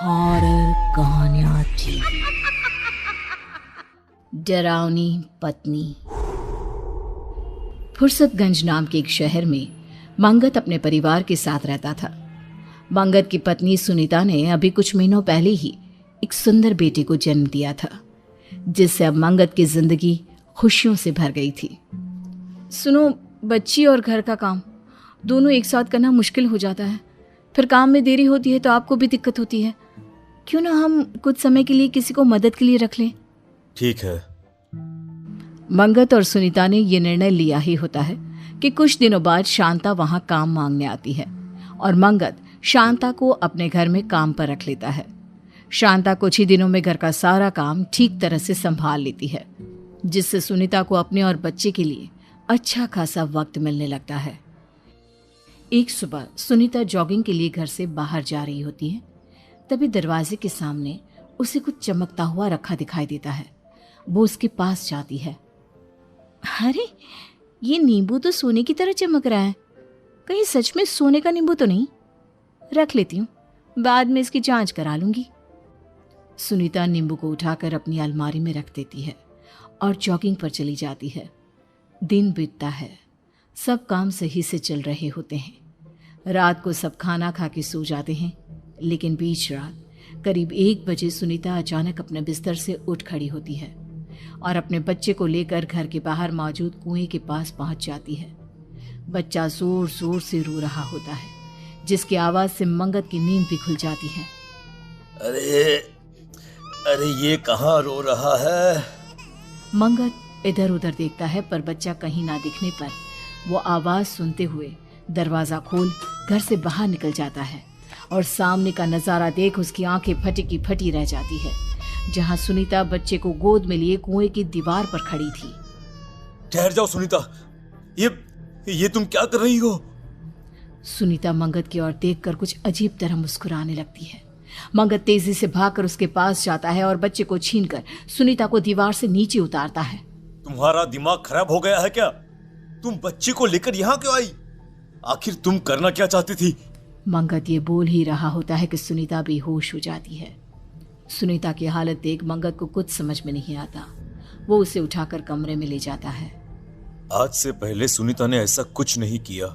Horror कहानियां थी। डरावनी पत्नी। फुर्सतगंज नाम के एक शहर में मंगत अपने परिवार के साथ रहता था। मंगत की पत्नी सुनीता ने अभी कुछ महीनों पहले ही एक सुंदर बेटे को जन्म दिया था, जिससे अब मंगत की जिंदगी खुशियों से भर गई थी। सुनो, बच्ची और घर का काम दोनों एक साथ करना मुश्किल हो जाता है। फिर काम में देरी होती है तो आपको भी दिक्कत होती है। क्यों ना हम कुछ समय के लिए किसी को मदद के लिए रख लें? ठीक है। मंगत और सुनीता ने यह निर्णय लिया ही होता है कि कुछ दिनों बाद शांता वहां काम मांगने आती है और मंगत शांता को अपने घर में काम पर रख लेता है। शांता कुछ ही दिनों में घर का सारा काम ठीक तरह से संभाल लेती है, जिससे सुनीता को अपने और बच्चे के लिए अच्छा खासा वक्त मिलने लगता है। एक सुबह सुनीता जॉगिंग के लिए घर से बाहर जा रही होती है, तभी दरवाजे के सामने उसे कुछ चमकता हुआ रखा दिखाई देता है। वो उसके पास जाती है। अरे, ये नींबू तो सोने की तरह चमक रहा है। कहीं सच में सोने का नींबू तो नहीं? रख लेती हूँ, बाद में इसकी जांच करा लूंगी। सुनीता नींबू को उठाकर अपनी अलमारी में रख देती है और जॉगिंग पर चली जाती है। दिन बीतता है, सब काम सही से चल रहे होते हैं। रात को सब खाना खा के सो जाते हैं, लेकिन बीच रात करीब 1 बजे सुनीता अचानक अपने बिस्तर से उठ खड़ी होती है और अपने बच्चे को लेकर घर के बाहर मौजूद कुएं के पास पहुंच जाती है। बच्चा जोर जोर से रो रहा होता है, जिसकी आवाज से मंगत की नींद भी खुल जाती है। अरे ये कहाँ रो रहा है? मंगत इधर उधर देखता है, पर बच्चा कहीं ना दिखने पर वो आवाज सुनते हुए दरवाजा खोल घर से बाहर निकल जाता है और सामने का नजारा देख उसकी आंखें फटी की फटी रह जाती है, जहां सुनीता बच्चे को गोद में लिए कुएं की दीवार पर खड़ी थी। ठहर जाओ सुनीता, ये तुम क्या कर रही हो? सुनीता मंगत की ओर देखकर कुछ अजीब तरह मुस्कुराने लगती है। मंगत तेजी से भागकर उसके पास जाता है और बच्चे को छीनकर सुनीता को दीवार से नीचे उतारता है। तुम्हारा दिमाग खराब हो गया है क्या? तुम बच्चे को लेकर यहाँ क्यों आई? आखिर तुम करना क्या चाहती थी? मंगत ये बोल ही रहा होता है कि सुनीता बेहोश हो जाती है। सुनीता की हालत देख मंगत को कुछ समझ में नहीं आता। वो उसे उठाकर कमरे में ले जाता है। आज से पहले सुनीता ने ऐसा कुछ नहीं किया।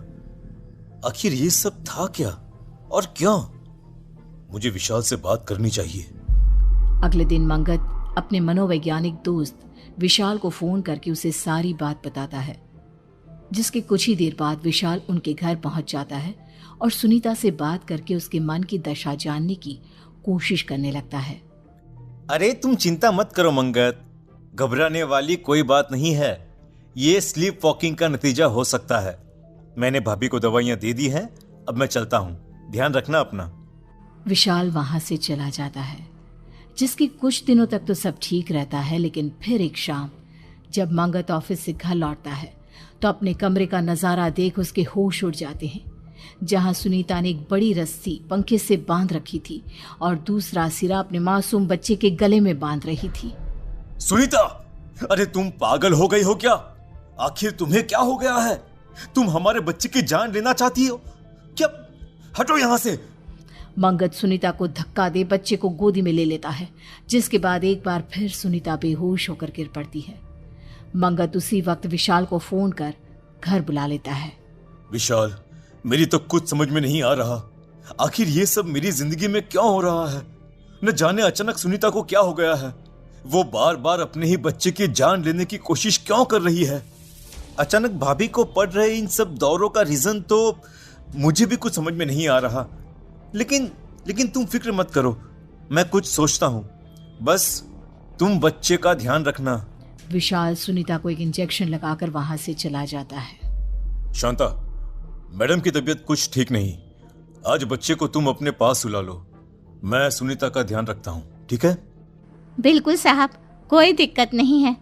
आखिर ये सब था क्या और क्यों? मुझे विशाल से बात करनी चाहिए। अगले दिन मंगत अपने मनोवैज्ञानिक दोस्त विशाल को फोन करके उसे सारी बात बताता है, जिसके कुछ ही देर बाद विशाल उनके घर पहुंच जाता है और सुनीता से बात करके उसके मन की दशा जानने की कोशिश करने लगता है। अरे तुम चिंता मत करो मंगत, घबराने वाली कोई बात नहीं है। ये स्लीप वॉकिंग का नतीजा हो सकता है। मैंने भाभी को दवाइयां दे दी हैं, अब मैं चलता हूँ, ध्यान रखना अपना। विशाल वहां से चला जाता है, जिसके कुछ दिनों तक तो सब ठीक रहता है, लेकिन फिर एक शाम जब मंगत ऑफिस से घर लौटता है तो अपने कमरे का नजारा देख उसके होश उड़ जाते हैं, जहां सुनीता ने एक बड़ी रस्सी पंखे से बांध रखी थी और दूसरा सिरा अपने मासूम बच्चे के गले में बांध रही थी। सुनीता, अरे तुम पागल हो गई हो क्या? आखिर तुम्हें क्या हो गया है? तुम हमारे बच्चे की जान लेना चाहती हो क्या? हटो यहाँ से। मंगत सुनीता को धक्का दे बच्चे को गोदी में ले लेता है, जिसके बाद एक बार फिर सुनीता बेहोश होकर गिर पड़ती है। मंगत उसी वक्त विशाल को फोन कर घर बुला लेता है। विशाल, मेरी तो कुछ समझ में नहीं आ रहा। आखिर ये सब मेरी जिंदगी में क्यों हो रहा है? न जाने अचानक सुनीता को क्या हो गया है। वो बार बार अपने ही बच्चे की जान लेने की कोशिश क्यों कर रही है? अचानक भाभी को पड़ रहे इन सब दौरों का रीजन तो मुझे भी कुछ समझ में नहीं आ रहा। लेकिन तुम फिक्र मत करो, मैं कुछ सोचता हूँ। बस तुम बच्चे का ध्यान रखना। विशाल सुनीता को एक इंजेक्शन लगाकर वहां से चला जाता है। शांता, मैडम की तबीयत कुछ ठीक नहीं। आज बच्चे को तुम अपने पास सुला लो। मैं सुनीता का ध्यान रखता हूँ, ठीक है? बिल्कुल साहब, कोई दिक्कत नहीं है।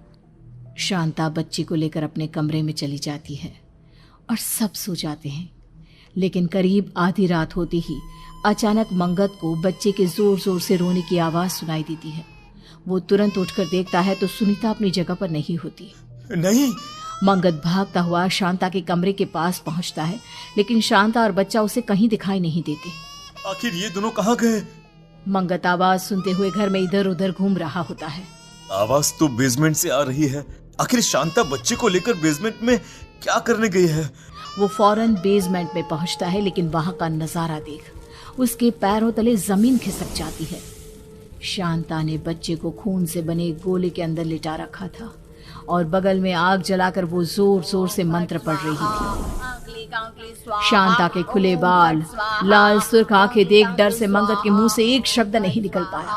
शांता बच्ची को लेकर अपने कमरे में चली जाती है और सब सो जाते हैं। लेकिन करीब आधी रात होती ही अचानक मंगत को बच्चे के जोर जोर से रोने की आवाज सुनाई देती है। वो तुरंत उठकर देखता है तो सुनीता अपनी जगह पर नहीं होती। नहीं। मंगत भागता हुआ शांता के कमरे के पास पहुंचता है, लेकिन शांता और बच्चा उसे कहीं दिखाई नहीं देते। आखिर ये दोनों कहाँ गए? मंगत आवाज सुनते हुए घर में इधर उधर घूम रहा होता है। आवाज तो बेसमेंट से आ रही है। आखिर शांता बच्चे को लेकर बेसमेंट में क्या करने गई है? वो फौरन बेसमेंट में पहुंचता है, लेकिन वहां का नजारा देख उसके पैरों तले जमीन खिसक जाती है। शांता ने बच्चे को खून से बने एक गोले के अंदर लिटा रखा था और बगल में आग जलाकर वो जोर जोर से मंत्र पढ़ रही थी। शांता के खुले बाल, लाल सुर्ख आंखें देख डर से मंगत के मुंह से एक शब्द नहीं निकल पाया।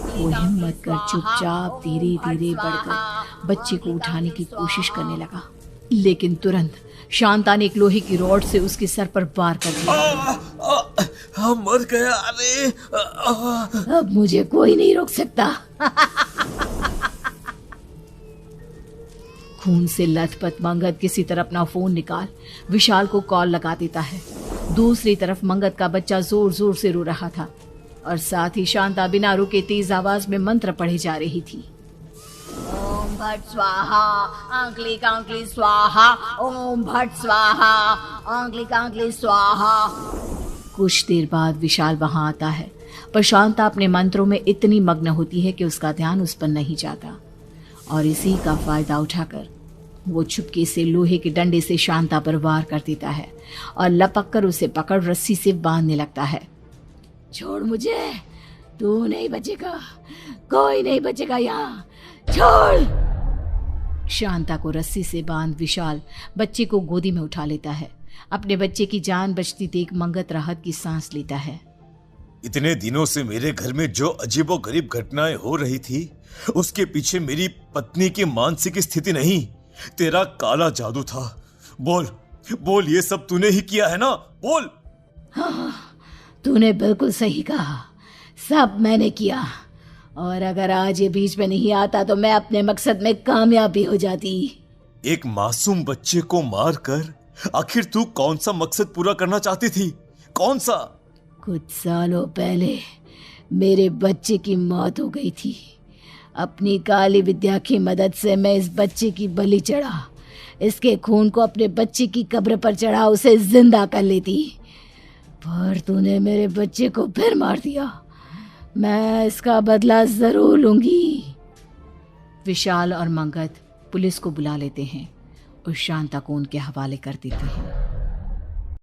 वो हिम्मत कर चुपचाप धीरे धीरे बढ़कर बच्चे को उठाने की कोशिश करने लगा, लेकिन तुरंत शांता ने एक लोहे की रॉड से उसके सर पर वार कर दिया। मर गया। अरे अब मुझे कोई नहीं रोक सकता। खून से लथपथ मंगत किसी तरह अपना फोन निकाल विशाल को कॉल लगा देता है। दूसरी तरफ मंगत का बच्चा जोर जोर से रो रहा था और साथ ही शांता बिना रुके तेज आवाज में मंत्र पढ़े जा रही थी। ओम भट स्वाहा, आंकली कांकली स्वाहा, ओम भट स्वाहा, आंकली कांकली स्वाहा। कुछ देर बाद विशाल वहां आता है, पर शांता अपने मंत्रों में इतनी मग्न होती है कि उसका ध्यान उस पर नहीं जाता और इसी का फायदा उठाकर वो चुपके से लोहे के डंडे से शांता पर वार कर देता है और लपक कर उसे पकड़ रस्सी से बांधने लगता है। छोड़ मुझे, तू नहीं बचेगा, कोई नहीं बचेगा यहाँ, छोड़। शांता को रस्सी से बांध विशाल बच्चे को गोदी में उठा लेता है। अपने बच्चे की जान बचती देख मंगत राहत की सांस लेता है। इतने दिनों से मेरे घर में जो अजीबोगरीब घटनाएं हो रही थी, उसके पीछे मेरी पत्नी की मानसिक स्थिति नहीं, तेरा काला जादू था। बोल बोल, ये सब तूने ही किया है ना? बोल। हाँ, तूने बिल्कुल सही कहा, सब मैंने किया। और अगर आज ये बीच में नहीं आता तो मैं अपने मकसद में कामयाब भी हो जाती। एक मासूम बच्चे को मारकर आखिर तू कौन सा मकसद पूरा करना चाहती थी? कौन सा? कुछ सालों पहले मेरे बच्चे की मौत हो गई थी। अपनी काली विद्या की मदद से मैं इस बच्चे की बलि चढ़ा, इसके खून को अपने बच्चे की कब्र पर चढ़ा उसे जिंदा कर लेती, पर तूने मेरे बच्चे को फिर मार दिया। मैं इसका बदला जरूर लूंगी। विशाल और मंगत पुलिस को बुला लेते हैं और शांता को उनके हवाले कर देते हैं।